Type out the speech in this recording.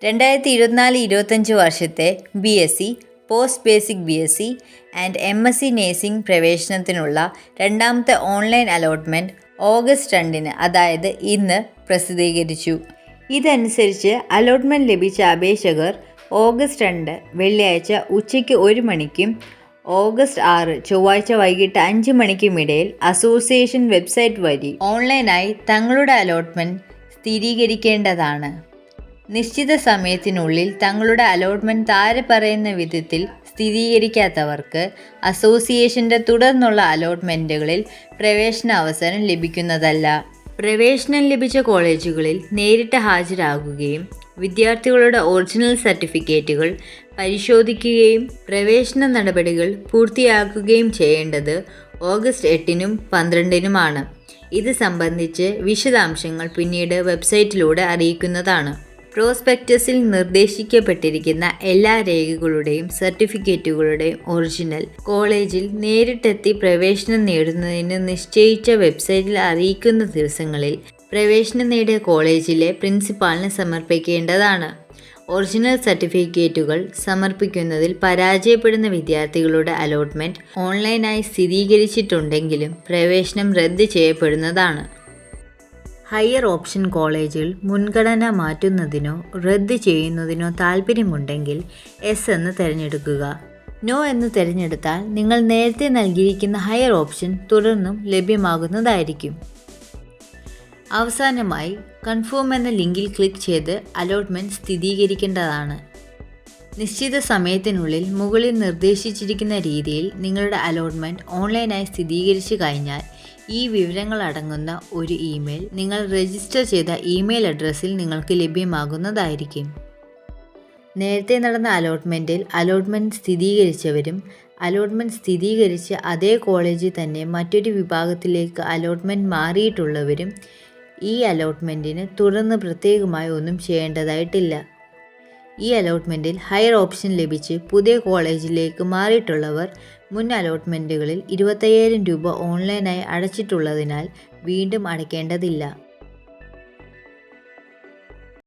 2024-25 വർഷത്തെ BSc, post basic BSc and MSc nursing പ്രവേശനത്തിനുള്ള രണ്ടാമത്തെ ഓൺലൈൻ അലോട്ട്മെൻറ്റ് ഓഗസ്റ്റ് 2-ന്, അതായത് ഇന്ന് പ്രസിദ്ധീകരിച്ചു. ഇതനുസരിച്ച് അലോട്ട്മെൻറ്റ് ലഭിച്ച അപേക്ഷകർ ഓഗസ്റ്റ് 2 വെള്ളിയാഴ്ച ഉച്ചയ്ക്ക് 1 മണിക്കും ഓഗസ്റ്റ് 6 ചൊവ്വാഴ്ച വൈകിട്ട് 5 മണിക്കും ഇടയിൽ അസോസിയേഷൻ വെബ്സൈറ്റ് വഴി ഓൺലൈനായി തങ്ങളുടെ അലോട്ട്മെൻറ്റ് സ്ഥിരീകരിക്കേണ്ടതാണ്. നിശ്ചിത സമയത്തിനുള്ളിൽ തങ്ങളുടെ അലോട്ട്മെൻറ്റ് താഴെ പറയുന്ന വിധത്തിൽ സ്ഥിരീകരിക്കാത്തവർക്ക് അസോസിയേഷൻ്റെ തുടർന്നുള്ള അലോട്ട്മെൻറ്റുകളിൽ പ്രവേശന അവസരം ലഭിക്കുന്നതല്ല. പ്രവേശനം ലഭിച്ച കോളേജുകളിൽ നേരിട്ട് ഹാജരാകുകയും വിദ്യാർത്ഥികളുടെ ഒറിജിനൽ സർട്ടിഫിക്കറ്റുകൾ പരിശോധിക്കുകയും പ്രവേശന നടപടികൾ പൂർത്തിയാക്കുകയും ചെയ്യേണ്ടത് ഓഗസ്റ്റ് 8-നും 12-നുമാണ്. ഇത് സംബന്ധിച്ച് വിശദാംശങ്ങൾ പിന്നീട് വെബ്സൈറ്റിലൂടെ അറിയിക്കുന്നതാണ്. പ്രോസ്പെക്ടസിൽ നിർദ്ദേശിക്കപ്പെട്ടിരിക്കുന്ന എല്ലാ രേഖകളുടെയും സർട്ടിഫിക്കറ്റുകളുടെയും ഒറിജിനൽ കോളേജിൽ നേരിട്ടെത്തി പ്രവേശനം നേടുന്നതിന് നിശ്ചയിച്ച വെബ്സൈറ്റിൽ അറിയിക്കുന്ന ദിവസങ്ങളിൽ പ്രവേശനം നേടിയ കോളേജിലെ പ്രിൻസിപ്പാളിന് സമർപ്പിക്കേണ്ടതാണ്. ഒറിജിനൽ സർട്ടിഫിക്കറ്റുകൾ സമർപ്പിക്കുന്നതിൽ പരാജയപ്പെടുന്ന വിദ്യാർത്ഥികളുടെ അലോട്ട്മെൻറ്റ് ഓൺലൈനായി സ്ഥിരീകരിച്ചിട്ടുണ്ടെങ്കിലും പ്രവേശനം റദ്ദ് ചെയ്യപ്പെടുന്നതാണ്. ഹയർ ഓപ്ഷൻ കോളേജുകൾ മുൻഗണന മാറ്റുന്നതിനോ റദ്ദ് ചെയ്യുന്നതിനോ താൽപ്പര്യമുണ്ടെങ്കിൽ എസ് എന്ന് തിരഞ്ഞെടുക്കുക. നോ എന്ന് തിരഞ്ഞെടുത്താൽ നിങ്ങൾ നേരത്തെ നൽകിയിരിക്കുന്ന ഹയർ ഓപ്ഷൻ തുടർന്നും ലഭ്യമാകുന്നതായിരിക്കും. അവസാനമായി കൺഫേം എന്ന ലിങ്കിൽ ക്ലിക്ക് ചെയ്ത് അലോട്ട്മെൻറ്റ് സ്ഥിരീകരിക്കേണ്ടതാണ്. നിശ്ചിത സമയത്തിനുള്ളിൽ മുകളിൽ നിർദ്ദേശിച്ചിരിക്കുന്ന രീതിയിൽ നിങ്ങളുടെ അലോട്ട്മെൻറ്റ് ഓൺലൈനായി സ്ഥിരീകരിച്ചു കഴിഞ്ഞാൽ ഈ വിവരങ്ങൾ അടങ്ങുന്ന ഒരു ഇമെയിൽ നിങ്ങൾ രജിസ്റ്റർ ചെയ്ത ഇമെയിൽ അഡ്രസ്സിൽ നിങ്ങൾക്ക് ലഭ്യമാകുന്നതായിരിക്കും. നേരത്തെ നടന്ന അലോട്ട്മെൻറ്റിൽ അലോട്ട്മെൻറ്റ് സ്ഥിരീകരിച്ചവരും അലോട്ട്മെൻറ്റ് സ്ഥിരീകരിച്ച് അതേ കോളേജിൽ തന്നെ മറ്റൊരു വിഭാഗത്തിലേക്ക് അലോട്ട്മെൻറ്റ് മാറിയിട്ടുള്ളവരും ഈ അലോട്ട്മെൻറ്റിന് തുടർന്ന് പ്രത്യേകമായി ഒന്നും ചെയ്യേണ്ടതായിട്ടില്ല. ഈ അലോട്ട്മെൻറ്റിൽ ഹയർ ഓപ്ഷൻ ലഭിച്ച് പുതിയ കോളേജിലേക്ക് മാറിയിട്ടുള്ളവർ മുൻ അലോട്ട്മെൻറ്റുകളിൽ 25,000 രൂപ ഓൺലൈനായി അടച്ചിട്ടുള്ളതിനാൽ വീണ്ടും അടയ്ക്കേണ്ടതില്ല.